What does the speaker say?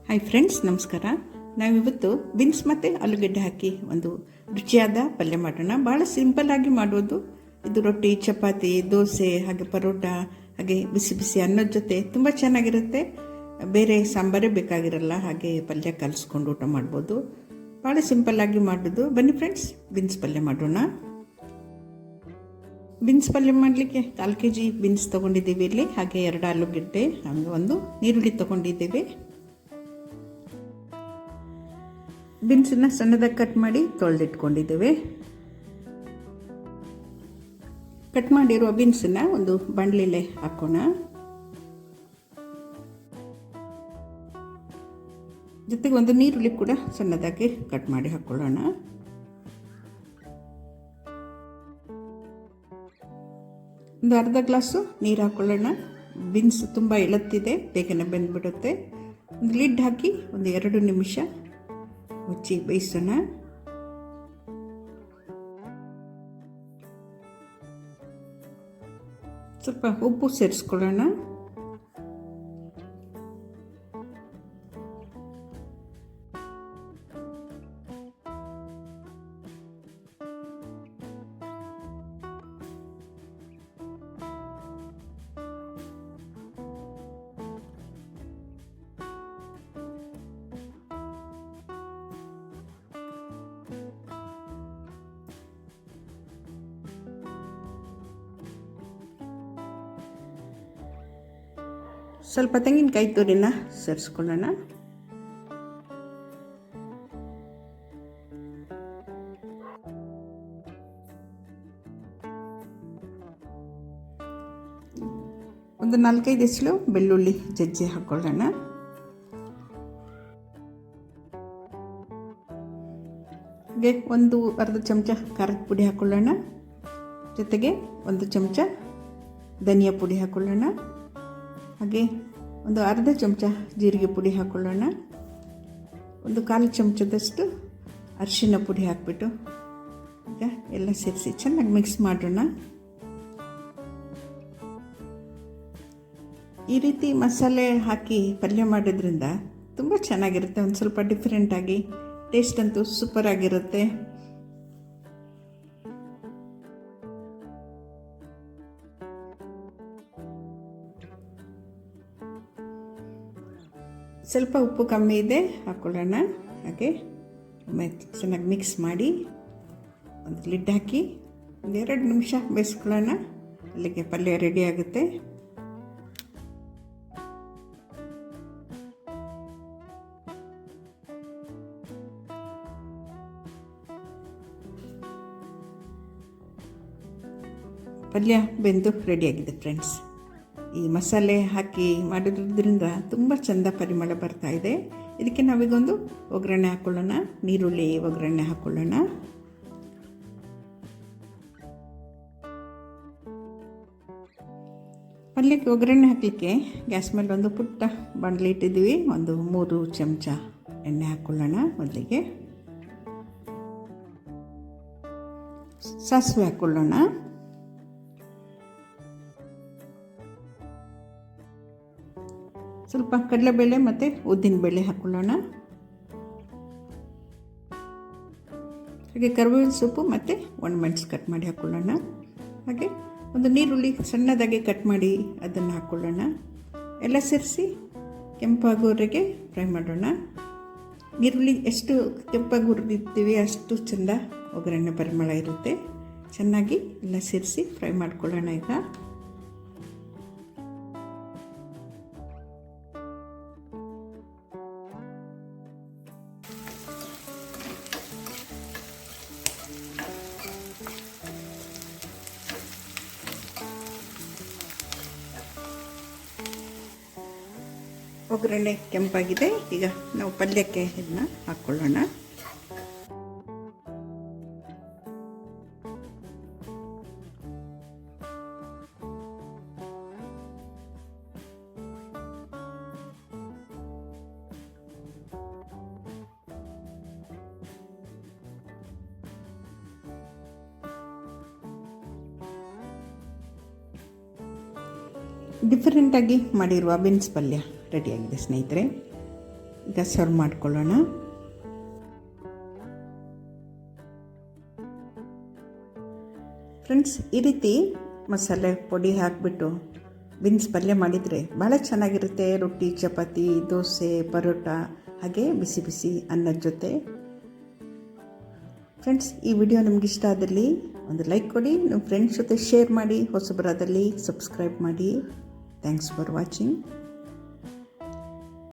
Hi friends, ನಮಸ್ಕಾರ. ನಾವಿವತ್ತು beans ಮತ್ತು ಆಲೂಗಡ್ಡೆ ಹಾಕಿ ಒಂದು ರುಚಿಯಾದ ಪಲ್ಯ ಮಾಡೋಣ. ಭಾಳ ಸಿಂಪಲ್ಲಾಗಿ ಮಾಡೋದು ಇದು. ರೊಟ್ಟಿ, ಚಪಾತಿ, ದೋಸೆ, ಹಾಗೆ ಪರೋಟ, ಹಾಗೆ ಬಿಸಿ ಬಿಸಿ ಅನ್ನದ ಜೊತೆ ತುಂಬ ಚೆನ್ನಾಗಿರುತ್ತೆ. ಬೇರೆ ಸಾಂಬಾರೇ ಬೇಕಾಗಿರಲ್ಲ. ಹಾಗೆ ಪಲ್ಯ ಕಲಿಸ್ಕೊಂಡು ಊಟ ಮಾಡ್ಬೋದು. ಭಾಳ ಸಿಂಪಲ್ಲಾಗಿ ಮಾಡೋದು. ಬನ್ನಿ ಫ್ರೆಂಡ್ಸ್, ಬೀನ್ಸ್ ಪಲ್ಯ ಮಾಡೋಣ. ಬೀನ್ಸ್ ಪಲ್ಯ ಮಾಡಲಿಕ್ಕೆ 4 kg ಬೀನ್ಸ್ ತೊಗೊಂಡಿದ್ದೀವಿ ಇಲ್ಲಿ. ಹಾಗೆ 2 ಆಲೂಗಡ್ಡೆ, ಹಾಗೆ ಒಂದು ಈರುಳ್ಳಿ ತೊಗೊಂಡಿದ್ದೀವಿ. ಬೀನ್ಸನ್ನ ಸಣ್ಣದಾಗಿ ಕಟ್ ಮಾಡಿ ತೊಳೆದಿಟ್ಕೊಂಡಿದ್ದೇವೆ. ಕಟ್ ಮಾಡಿರುವ ಬೀನ್ಸನ್ನ ಒಂದು ಬಾಣಲೆಲೆ ಹಾಕೋಣ. ಜೊತೆಗೆ ಒಂದು ಈರುಳ್ಳಿ ಕೂಡ ಸಣ್ಣದಾಗಿ ಕಟ್ ಮಾಡಿ ಹಾಕೊಳ್ಳೋಣ. ಒಂದು ಅರ್ಧ ಗ್ಲಾಸು ನೀರು ಹಾಕೊಳ್ಳೋಣ. ಬೀನ್ಸ್ ತುಂಬ ಎಳತ್ತಿದೆ, ಬೇಗನೆ ಬೆಂದ್ಬಿಡುತ್ತೆ. ಒಂದು ಲಿಡ್ ಹಾಕಿ ಒಂದು 2 ನಿಮಿಷ ಮುಚ್ಚಿ ಬೇಯಿಸೋಣ. ಸ್ವಲ್ಪ ಉಪ್ಪು ಸೇರಿಸ್ಕೊಳ್ಳೋಣ. ಸ್ವಲ್ಪ ತೆಂಗಿನಕಾಯಿ ತುರಿನ ಸೇರಿಸ್ಕೊಳ್ಳೋಣ. ಒಂದು 4-5 ಎಸಳು ಬೆಳ್ಳುಳ್ಳಿ ಜಜ್ಜಿ ಹಾಕೊಳ್ಳೋಣ. ಹಾಗೆ ಒಂದು ಅರ್ಧ ಚಮಚ ಖಾರದ ಪುಡಿ ಹಾಕೊಳ್ಳೋಣ. ಜೊತೆಗೆ 1 ಚಮಚ ಧನಿಯಾ ಪುಡಿ ಹಾಕೊಳ್ಳೋಣ. ಹಾಗೆ ಒಂದು ಅರ್ಧ ಚಮಚ ಜೀರಿಗೆ ಪುಡಿ ಹಾಕೊಳ್ಳೋಣ. ಒಂದು 1/4 ಚಮಚದಷ್ಟು ಅರಿಶಿನ ಪುಡಿ ಹಾಕಿಬಿಟ್ಟು ಈಗ ಎಲ್ಲ ಸೇರಿಸಿ ಚೆನ್ನಾಗಿ ಮಿಕ್ಸ್ ಮಾಡೋಣ. ಈ ರೀತಿ ಮಸಾಲೆ ಹಾಕಿ ಪಲ್ಯ ಮಾಡೋದ್ರಿಂದ ತುಂಬ ಚೆನ್ನಾಗಿರುತ್ತೆ. ಒಂದು ಸ್ವಲ್ಪ ಡಿಫ್ರೆಂಟಾಗಿ, ಟೇಸ್ಟ್ ಅಂತೂ ಸೂಪರ್ ಆಗಿರುತ್ತೆ. ಸ್ವಲ್ಪ ಉಪ್ಪು ಕಮ್ಮಿ ಇದೆ, ಹಾಕ್ಕೊಳ್ಳೋಣ. ಹಾಗೆ ಚೆನ್ನಾಗಿ ಮಿಕ್ಸ್ ಮಾಡಿ ಒಂದು ಲಿಡ್ ಹಾಕಿ ಒಂದು 2 ನಿಮಿಷ ಬೇಯಿಸ್ಕೊಳ್ಳೋಣ. ಅಲ್ಲಿಗೆ ಪಲ್ಯ ರೆಡಿ ಆಗುತ್ತೆ. ಪಲ್ಯ ಬೆಂದು ರೆಡಿಯಾಗಿದೆ ಫ್ರೆಂಡ್ಸ್. ಈ ಮಸಾಲೆ ಹಾಕಿ ಮಾಡೋದ್ರಿಂದ ತುಂಬ ಚೆಂದ ಪರಿಮಳ ಬರ್ತಾ ಇದೆ. ಇದಕ್ಕೆ ನಾವೀಗೊಂದು ಒಗ್ಗರಣೆ ಹಾಕ್ಕೊಳ್ಳೋಣ. ಈರುಳ್ಳಿ ಒಗ್ಗರಣೆ ಹಾಕ್ಕೊಳ್ಳೋಣ. ಪಲ್ಯಕ್ಕೆ ಒಗ್ಗರಣೆ ಹಾಕಲಿಕ್ಕೆ ಗ್ಯಾಸ್ ಮೇಲೆ ಒಂದು ಪುಟ್ಟ ಬಾಣಲೆ ಇಟ್ಟಿದ್ದೀವಿ. ಒಂದು 3 ಚಮಚ ಎಣ್ಣೆ ಹಾಕ್ಕೊಳ್ಳೋಣ. ಮೊದಲಿಗೆ ಸಾಸಿವೆ ಹಾಕ್ಕೊಳ್ಳೋಣ. ಸ್ವಲ್ಪ ಕಡಲೆಬೇಳೆ ಮತ್ತು ಉದ್ದಿನಬೇಳೆ ಹಾಕ್ಕೊಳ್ಳೋಣ. ಹಾಗೆ ಕರಿಬೇವಿನ ಸೊಪ್ಪು ಮತ್ತು ಒಣಮೆಣಸು ಕಟ್ ಮಾಡಿ ಹಾಕ್ಕೊಳ್ಳೋಣ. ಹಾಗೆ ಒಂದು ಈರುಳ್ಳಿ ಸಣ್ಣದಾಗಿ ಕಟ್ ಮಾಡಿ ಅದನ್ನು ಹಾಕ್ಕೊಳ್ಳೋಣ. ಎಲ್ಲ ಸೇರಿಸಿ ಕೆಂಪಾಗೋವರೆಗೆ ಫ್ರೈ ಮಾಡೋಣ. ಈರುಳ್ಳಿ ಎಷ್ಟು ಕೆಂಪಾಗಿ ಹುರಿದಿರ್ತೀವಿ ಅಷ್ಟು ಚೆಂದ ಒಗ್ಗರಣೆ ಪರಿಮಳ ಇರುತ್ತೆ. ಚೆನ್ನಾಗಿ ಎಲ್ಲ ಸೇರಿಸಿ ಫ್ರೈ ಮಾಡ್ಕೊಳ್ಳೋಣ. ಈಗ ಒಗ್ಗರಣೆ ಕೆಂಪಾಗಿದೆ. ಈಗ ನಾವು ಪಲ್ಯಕ್ಕೆ ಇದನ್ನ ಹಾಕ್ಕೊಳ್ಳೋಣ. ಡಿಫರೆಂಟಾಗಿ ಮಾಡಿರುವ ಬೀನ್ಸ್ ಪಲ್ಯ ರೆಡಿಯಾಗಿದೆ ಸ್ನೇಹಿತರೆ. ಈಗ ಸರ್ವ್ ಮಾಡ್ಕೊಳ್ಳೋಣ. ಫ್ರೆಂಡ್ಸ್, ಈ ರೀತಿ ಮಸಾಲೆ ಪುಡಿ ಹಾಕಿಬಿಟ್ಟು ಬೀನ್ಸ್ ಪಲ್ಯ ಮಾಡಿದರೆ ಭಾಳ ಚೆನ್ನಾಗಿರುತ್ತೆ. ರೊಟ್ಟಿ, ಚಪಾತಿ, ದೋಸೆ, ಪರೋಟ, ಹಾಗೆ ಬಿಸಿ ಬಿಸಿ ಅನ್ನದ ಜೊತೆ. ಫ್ರೆಂಡ್ಸ್, ಈ ವಿಡಿಯೋ ನಿಮ್ಗೆ ಇಷ್ಟ ಆದಲ್ಲಿ ಒಂದು ಲೈಕ್ ಕೊಡಿ, ನಿಮ್ಮ ಫ್ರೆಂಡ್ಸ್ ಜೊತೆ ಶೇರ್ ಮಾಡಿ, ಹೊಸಬರಾದಲ್ಲಿ ಸಬ್ಸ್ಕ್ರೈಬ್ ಮಾಡಿ. Thanks for watching.